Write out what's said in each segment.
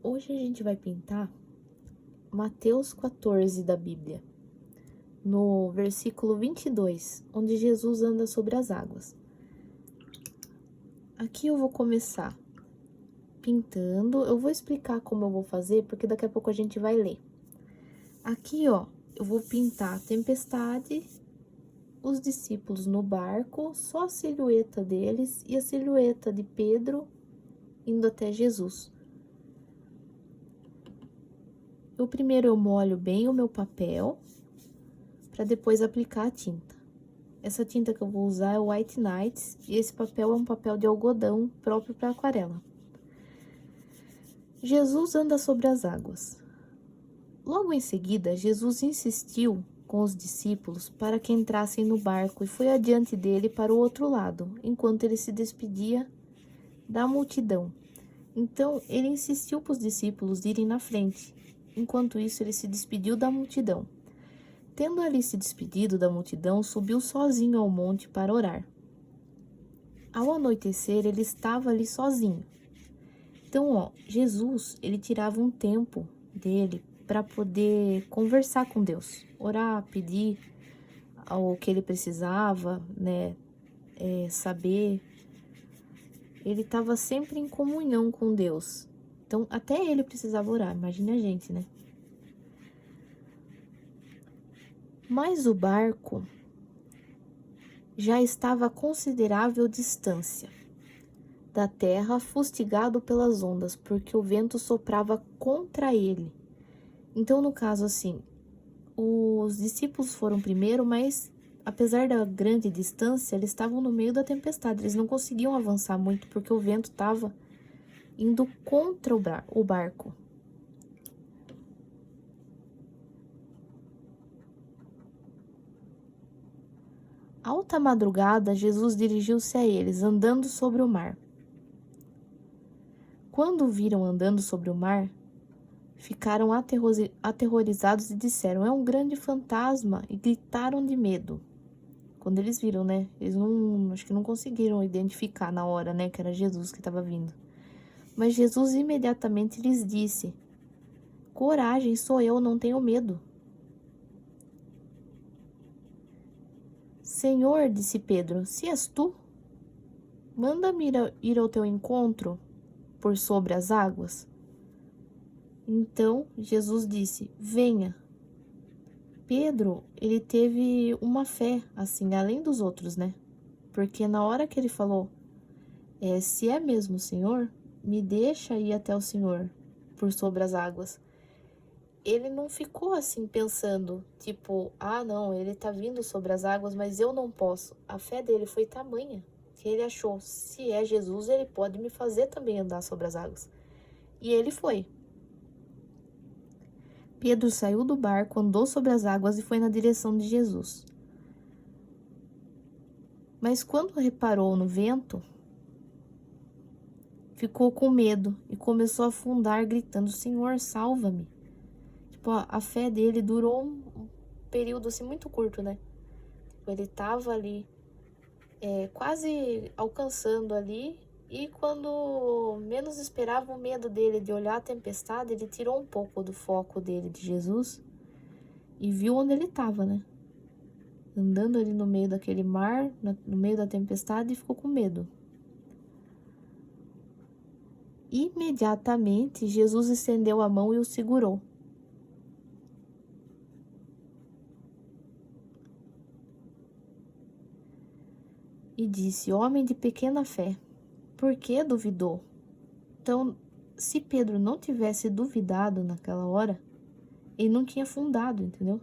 Hoje a gente vai pintar Mateus 14 da Bíblia, no versículo 22, onde Jesus anda sobre as águas. Aqui eu vou começar pintando, eu vou explicar como eu vou fazer, porque daqui a pouco a gente vai ler. Aqui, ó, eu vou pintar a tempestade, os discípulos no barco, só a silhueta deles e a silhueta de Pedro indo até Jesus. Primeiro eu molho bem o meu papel, para depois aplicar a tinta. Essa tinta que eu vou usar é o White Nights, e esse papel é um papel de algodão próprio para aquarela. Jesus anda sobre as águas. Logo em seguida, Jesus insistiu com os discípulos para que entrassem no barco e foi adiante dele para o outro lado, enquanto ele se despedia da multidão. Então, ele insistiu para os discípulos irem na frente. Enquanto isso, ele se despediu da multidão. Tendo ali se despedido da multidão, subiu sozinho ao monte para orar. Ao anoitecer, ele estava ali sozinho. Então, ó, Jesus, ele tirava um tempo dele para poder conversar com Deus, orar, pedir o que ele precisava, né, saber. Ele estava sempre em comunhão com Deus. Então, até ele precisava orar, imagine a gente, né? Mas o barco já estava a considerável distância da terra, fustigado pelas ondas, porque o vento soprava contra ele. Então, no caso, assim, os discípulos foram primeiro, mas apesar da grande distância, eles estavam no meio da tempestade. Eles não conseguiam avançar muito, porque o vento estava indo contra o barco. Alta madrugada, Jesus dirigiu-se a eles, andando sobre o mar. Quando o viram andando sobre o mar, ficaram aterrorizados e disseram: "É um grande fantasma", e gritaram de medo. Quando eles viram, né? Eles acho que não conseguiram identificar na hora, né, que era Jesus que estava vindo. Mas Jesus imediatamente lhes disse: "Coragem, sou eu, não tenho medo." "Senhor", disse Pedro, "se és tu, manda-me ir ao teu encontro por sobre as águas." Então Jesus disse: "Venha." Pedro, ele teve uma fé, assim, além dos outros, né? Porque na hora que ele falou, se é mesmo o Senhor, me deixa ir até o Senhor por sobre as águas. Ele não ficou assim pensando, tipo, ah, não, ele tá vindo sobre as águas, mas eu não posso. A fé dele foi tamanha que ele achou, se é Jesus, ele pode me fazer também andar sobre as águas. E ele foi. Pedro saiu do barco, andou sobre as águas e foi na direção de Jesus. Mas quando reparou no vento, ficou com medo e começou a afundar, gritando: "Senhor, salva-me." Tipo, a fé dele durou um período assim muito curto, né? Tipo, ele tava ali, quase alcançando ali, e quando menos esperava, o medo dele de olhar a tempestade, ele tirou um pouco do foco dele de Jesus e viu onde ele estava, né? Andando ali no meio daquele mar, no meio da tempestade, e ficou com medo. Imediatamente, Jesus estendeu a mão e o segurou. E disse: "Homem de pequena fé, por que duvidou?" Então, se Pedro não tivesse duvidado naquela hora, ele não tinha afundado, entendeu?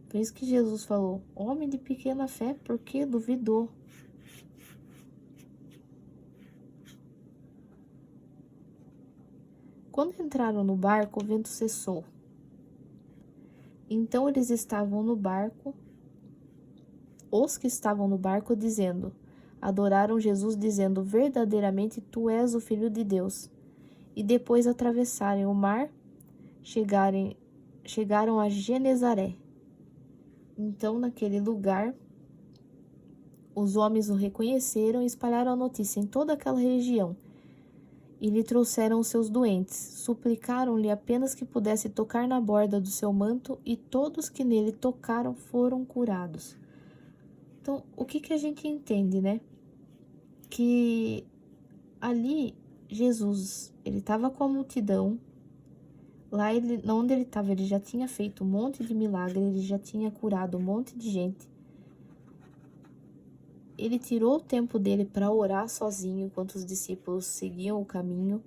Por isso que Jesus falou: "Homem de pequena fé, por que duvidou?" Quando entraram no barco, o vento cessou. Então eles estavam no barco, os que estavam no barco, adoraram Jesus, dizendo: "Verdadeiramente tu és o Filho de Deus." E depois atravessarem o mar, chegaram a Genezaré. Então, naquele lugar, os homens o reconheceram e espalharam a notícia em toda aquela região. e lhe trouxeram os seus doentes. Suplicaram-lhe apenas que pudesse tocar na borda do seu manto, e todos que nele tocaram foram curados. Então, o que a gente entende, né? Que ali Jesus, ele estava com a multidão. Lá onde ele estava, ele já tinha feito um monte de milagre, ele já tinha curado um monte de gente. Ele tirou o tempo dele para orar sozinho, enquanto os discípulos seguiam o caminho.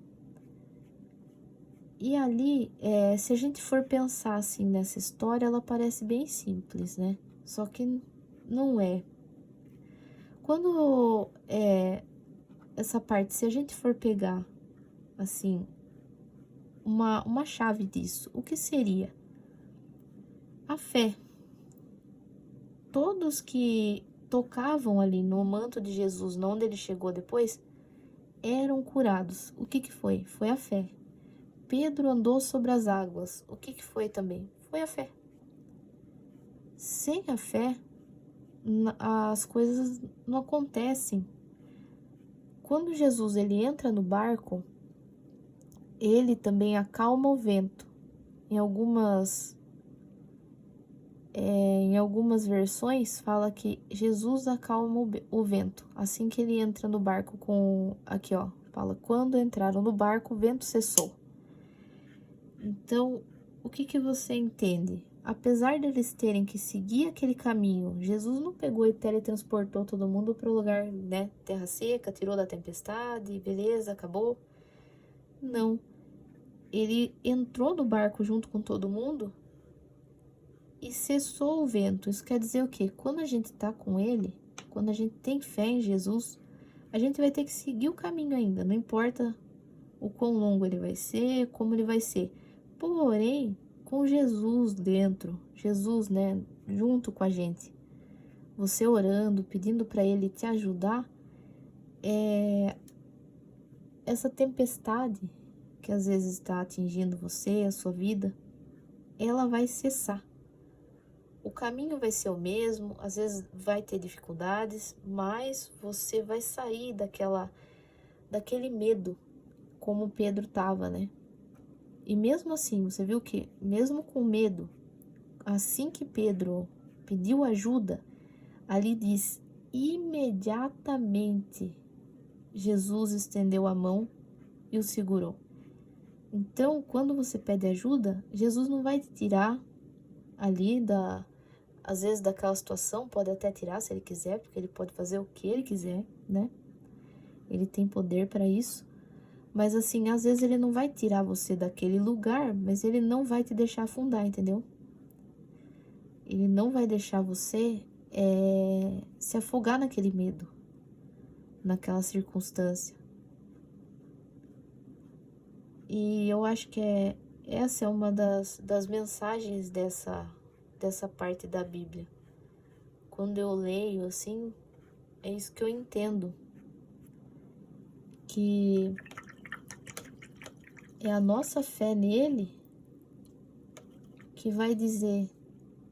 E ali, se a gente for pensar assim nessa história, ela parece bem simples, né? Só que não é. Quando essa parte, se a gente for pegar, assim, uma chave disso, o que seria? A fé. Todos que tocavam ali no manto de Jesus, onde ele chegou depois, eram curados. O que foi? Foi a fé. Pedro andou sobre as águas. O que foi também? Foi a fé. Sem a fé, as coisas não acontecem. Quando Jesus ele entra no barco, ele também acalma o vento. Em algumas versões fala que Jesus acalma o vento. Assim que ele entra no barco aqui ó, fala, quando entraram no barco, o vento cessou. Então, o que você entende? Apesar deles terem que seguir aquele caminho, Jesus não pegou e teletransportou todo mundo para o lugar, né? Terra seca, tirou da tempestade, beleza, acabou. Não. Ele entrou no barco junto com todo mundo e cessou o vento. Isso quer dizer o quê? Quando a gente tá com ele, quando a gente tem fé em Jesus, a gente vai ter que seguir o caminho ainda. Não importa o quão longo ele vai ser, como ele vai ser. Porém, com Jesus dentro, Jesus, né, junto com a gente, você orando, pedindo para ele te ajudar, essa tempestade que às vezes está atingindo você, a sua vida, ela vai cessar. O caminho vai ser o mesmo, às vezes vai ter dificuldades, mas você vai sair daquele medo, como Pedro estava, né? E mesmo assim, você viu que, mesmo com medo, assim que Pedro pediu ajuda, ali diz, imediatamente Jesus estendeu a mão e o segurou. Então, quando você pede ajuda, Jesus não vai te tirar ali às vezes daquela situação, pode até tirar se ele quiser, porque ele pode fazer o que ele quiser, né? Ele tem poder para isso. Mas assim, às vezes ele não vai tirar você daquele lugar, mas ele não vai te deixar afundar, entendeu? Ele não vai deixar você se afogar naquele medo, naquela circunstância. E eu acho que essa é uma das mensagens dessa parte da Bíblia. Quando eu leio, assim, é isso que eu entendo. Que é a nossa fé nele que vai dizer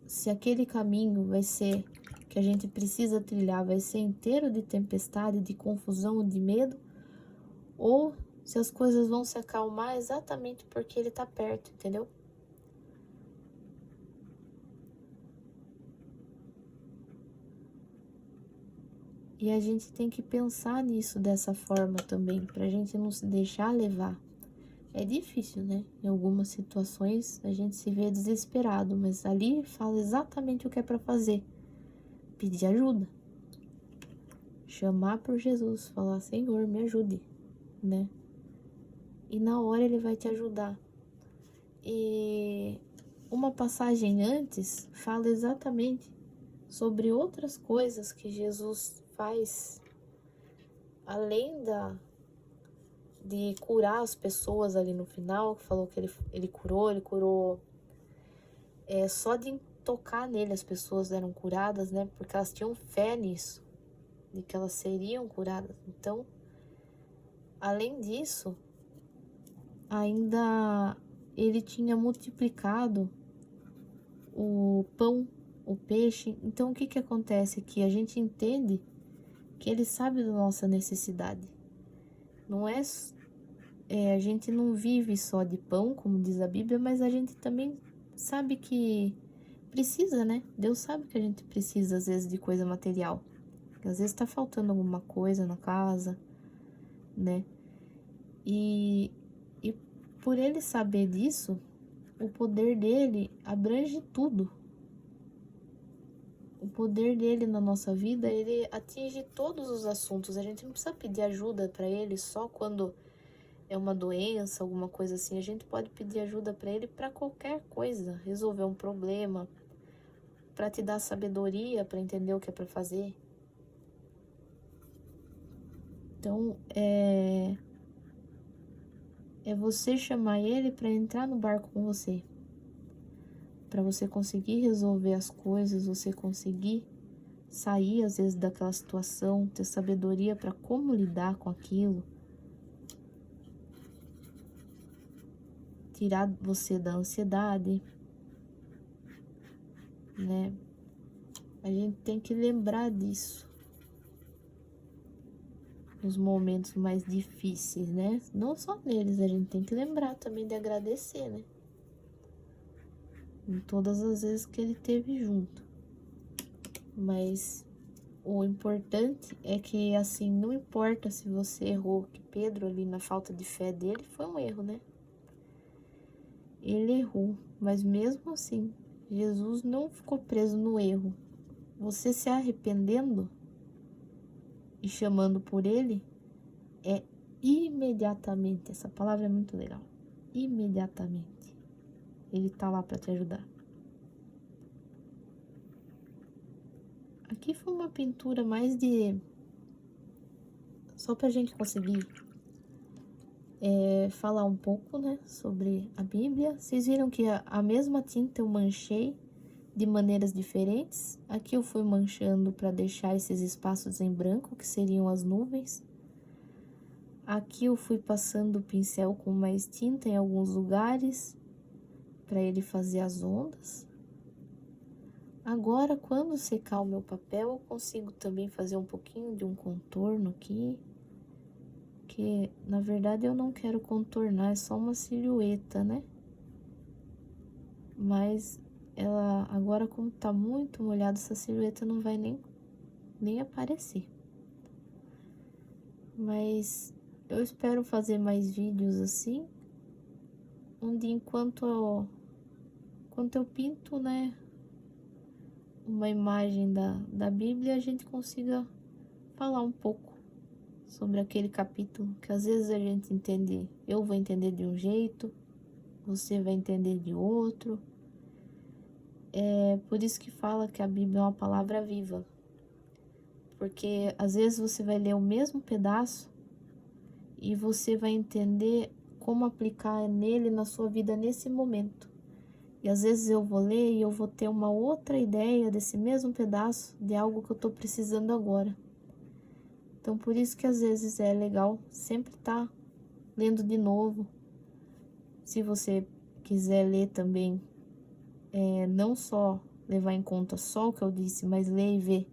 se aquele caminho vai ser que a gente precisa trilhar, vai ser inteiro de tempestade, de confusão, de medo, ou se as coisas vão se acalmar exatamente porque ele tá perto, entendeu? E a gente tem que pensar nisso dessa forma também, pra gente não se deixar levar. É difícil, né? Em algumas situações a gente se vê desesperado, mas ali fala exatamente o que é para fazer. Pedir ajuda. Chamar por Jesus, falar, Senhor, me ajude, né? E na hora ele vai te ajudar. E uma passagem antes fala exatamente sobre outras coisas que Jesus faz, além de curar as pessoas ali no final, que falou que ele curou, só de tocar nele as pessoas eram curadas, né? Porque elas tinham fé nisso, de que elas seriam curadas. Então, além disso, ainda ele tinha multiplicado o pão, o peixe. Então, o que acontece aqui? A gente entende que ele sabe da nossa necessidade. Não é a gente não vive só de pão, como diz a Bíblia, mas a gente também sabe que precisa, né? Deus sabe que a gente precisa, às vezes, de coisa material. Às vezes tá faltando alguma coisa na casa, né? E por ele saber disso, o poder dele abrange tudo. O poder dele na nossa vida, ele atinge todos os assuntos. A gente não precisa pedir ajuda para ele só quando é uma doença, alguma coisa assim. A gente pode pedir ajuda para ele para qualquer coisa, resolver um problema, para te dar sabedoria, para entender o que é para fazer. Então, é você chamar ele para entrar no barco com você. Para você conseguir resolver as coisas, você conseguir sair às vezes daquela situação, ter sabedoria para como lidar com aquilo, tirar você da ansiedade, né? A gente tem que lembrar disso nos momentos mais difíceis, né? Não só neles, a gente tem que lembrar também de agradecer, né? Em todas as vezes que ele esteve junto. Mas o importante é que, assim, não importa se você errou, que Pedro ali na falta de fé dele foi um erro, né? Ele errou, mas mesmo assim, Jesus não ficou preso no erro. Você se arrependendo e chamando por ele é imediatamente, essa palavra é muito legal, imediatamente. Ele tá lá para te ajudar. Aqui foi uma pintura mais de... só pra gente conseguir falar um pouco, né, sobre a Bíblia. Vocês viram que a mesma tinta eu manchei de maneiras diferentes. Aqui eu fui manchando para deixar esses espaços em branco, que seriam as nuvens. Aqui eu fui passando o pincel com mais tinta em alguns lugares, para ele fazer as ondas. Agora, quando secar o meu papel, eu consigo também fazer um pouquinho de um contorno aqui. Que, na verdade, eu não quero contornar, é só uma silhueta, né? Mas ela, agora como tá muito molhada, essa silhueta não vai nem aparecer. Mas eu espero fazer mais vídeos assim, onde enquanto eu pinto, né, uma imagem da Bíblia, a gente consiga falar um pouco sobre aquele capítulo, que às vezes a gente entende, eu vou entender de um jeito, você vai entender de outro. É por isso que fala que a Bíblia é uma palavra viva, porque às vezes você vai ler o mesmo pedaço e você vai entender como aplicar nele na sua vida nesse momento. E às vezes eu vou ler e eu vou ter uma outra ideia desse mesmo pedaço de algo que eu tô precisando agora. Então por isso que às vezes é legal sempre estar lendo de novo. Se você quiser ler também, não só levar em conta só o que eu disse, mas ler e ver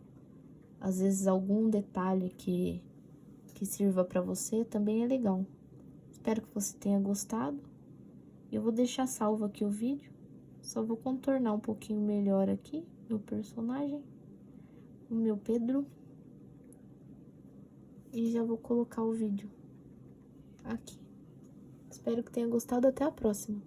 às vezes algum detalhe que sirva para você, também é legal. Espero que você tenha gostado. Eu vou deixar salvo aqui o vídeo. Só vou contornar um pouquinho melhor aqui meu personagem, o meu Pedro. E já vou colocar o vídeo aqui. Espero que tenha gostado. Até a próxima.